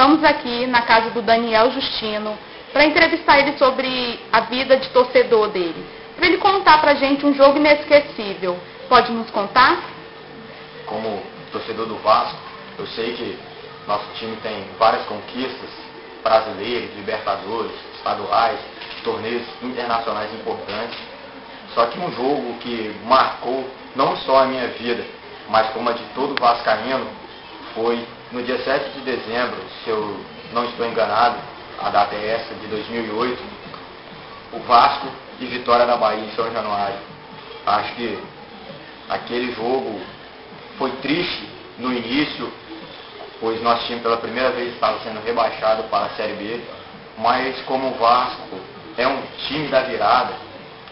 Estamos aqui na casa do Daniel Justino para entrevistar ele sobre a vida de torcedor dele. Para ele contar para a gente um jogo inesquecível. Pode nos contar? Como torcedor do Vasco, eu sei que nosso time tem várias conquistas brasileiras, Libertadores, estaduais, torneios internacionais importantes. Só que um jogo que marcou não só a minha vida, mas como a de todo vascaíno, foi no dia 7 de dezembro, se eu não estou enganado, a data é essa, de 2008, o Vasco e Vitória da Bahia em São Januário. Acho que aquele jogo foi triste no início, pois nosso time pela primeira vez estava sendo rebaixado para a Série B, mas como o Vasco é um time da virada,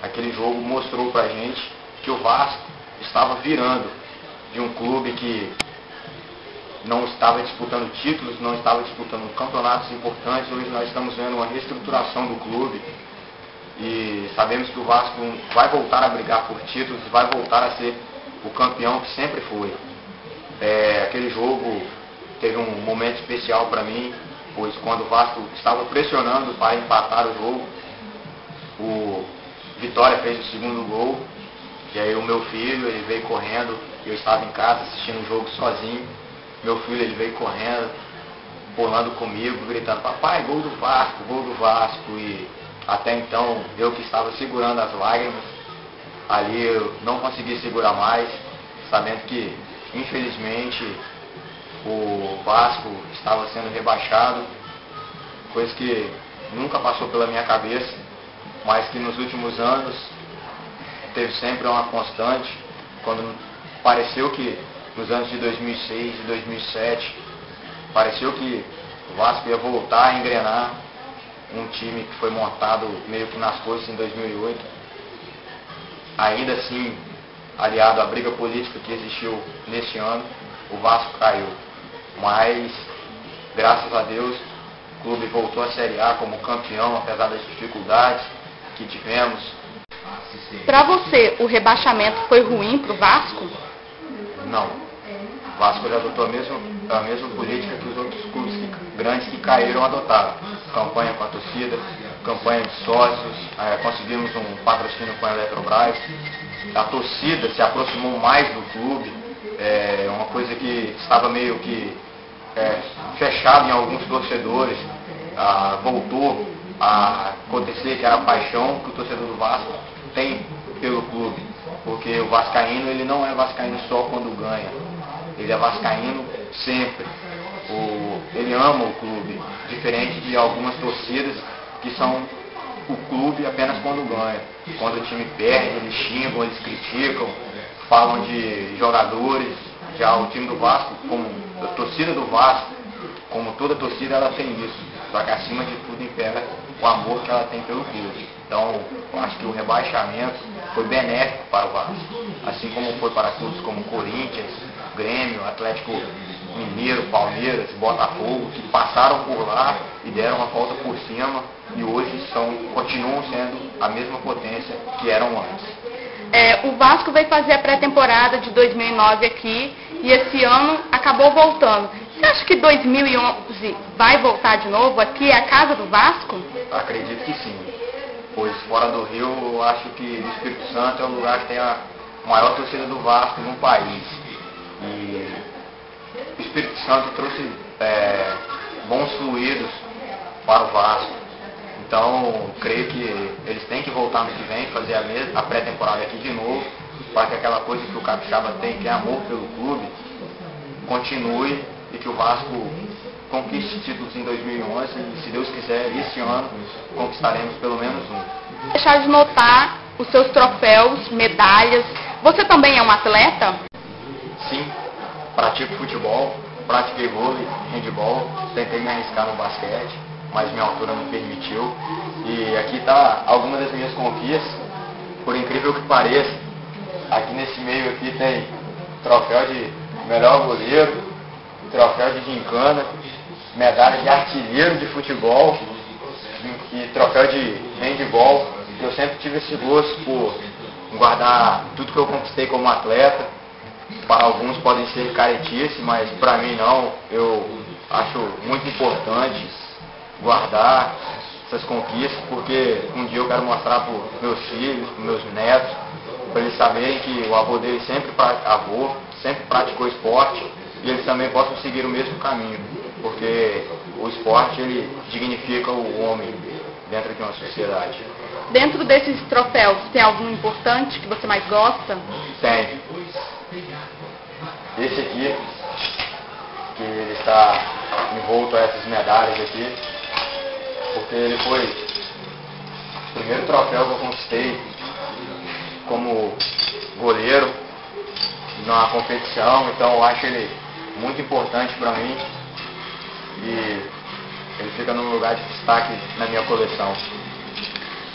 aquele jogo mostrou pra gente que o Vasco estava virando de um clube que não estava disputando títulos, não estava disputando campeonatos importantes. Hoje nós estamos vendo uma reestruturação do clube e sabemos que o Vasco vai voltar a brigar por títulos, vai voltar a ser o campeão que sempre foi. Aquele jogo teve um momento especial para mim, pois quando o Vasco estava pressionando para empatar o jogo, o Vitória fez o segundo gol, e aí o meu filho, ele veio correndo, eu estava em casa assistindo o jogo sozinho, meu filho, ele veio correndo, pulando comigo, gritando: papai, gol do Vasco, e até então, eu que estava segurando as lágrimas, ali eu não consegui segurar mais, sabendo que, infelizmente, o Vasco estava sendo rebaixado, coisa que nunca passou pela minha cabeça, mas que nos últimos anos teve sempre uma constante. Quando pareceu que nos anos de 2006 e 2007, pareceu que o Vasco ia voltar a engrenar, um time que foi montado meio que nas coisas em 2008, ainda assim, aliado à briga política que existiu neste ano, o Vasco caiu. Mas, graças a Deus, o clube voltou à Série A como campeão, apesar das dificuldades que tivemos. Para você, o rebaixamento foi ruim para o Vasco? Não. O Vasco já adotou a mesma política que os outros clubes grandes que caíram adotaram. Campanha com a torcida, campanha de sócios, conseguimos um patrocínio com a Eletrobras. A torcida se aproximou mais do clube, uma coisa que estava meio que fechada em alguns torcedores, voltou a acontecer, que era a paixão que o torcedor do Vasco tem pelo clube, porque o vascaíno, ele não é vascaíno só quando ganha, ele é vascaíno sempre, ele ama o clube, diferente de algumas torcidas que são o clube apenas quando ganha. Quando o time perde, eles xingam, eles criticam, falam de jogadores. Já o time do Vasco, como a torcida do Vasco, como toda torcida, ela tem isso, só que acima de tudo impera o amor que ela tem pelo clube. Então, eu acho que o rebaixamento foi benéfico para o Vasco, assim como foi para clubes como Corinthians, Grêmio, Atlético Mineiro, Palmeiras, Botafogo, que passaram por lá e deram uma volta por cima e hoje continuam sendo a mesma potência que eram antes. O Vasco veio fazer a pré-temporada de 2009 aqui e esse ano acabou voltando. Você acha que 2011 vai voltar de novo aqui? É a casa do Vasco? Acredito que sim, pois fora do Rio, eu acho que o Espírito Santo é o lugar que tem a maior torcida do Vasco no país. E o Espírito Santo trouxe bons fluidos para o Vasco. Então, creio que eles têm que voltar no que vem, fazer a pré-temporada aqui de novo, para que aquela coisa que o capixaba tem, que é amor pelo clube, continue e que o Vasco conquiste títulos em 2011 e, se Deus quiser, esse ano conquistaremos pelo menos um. Deixar de notar os seus troféus, medalhas. Você também é um atleta? Sim, pratico futebol, pratiquei vôlei, handebol, tentei me arriscar no basquete, mas minha altura não permitiu. E aqui está algumas das minhas conquistas, por incrível que pareça. Aqui nesse meio aqui tem troféu de melhor goleiro, troféu de gincana, medalha de artilheiro de futebol e troféu de handebol. Eu sempre tive esse gosto por guardar tudo que eu conquistei como atleta. Para alguns podem ser caretice, mas para mim não. Eu Acho muito importante guardar essas conquistas, porque um dia eu quero mostrar para os meus filhos, para os meus netos, para eles saberem que o avô dele sempre praticou esporte e eles também possam seguir o mesmo caminho, porque o esporte ele dignifica o homem dentro de uma sociedade. Dentro desses troféus, tem algum importante que você mais gosta? Tem. Esse aqui, que ele está envolto a essas medalhas aqui, porque ele foi o primeiro troféu que eu conquistei como goleiro numa competição, então eu acho ele muito importante para mim e ele fica num lugar de destaque na minha coleção.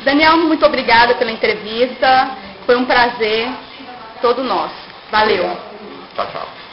Daniel, muito obrigada pela entrevista, foi um prazer todo nosso. Valeu. Obrigado. Tchau, tchau.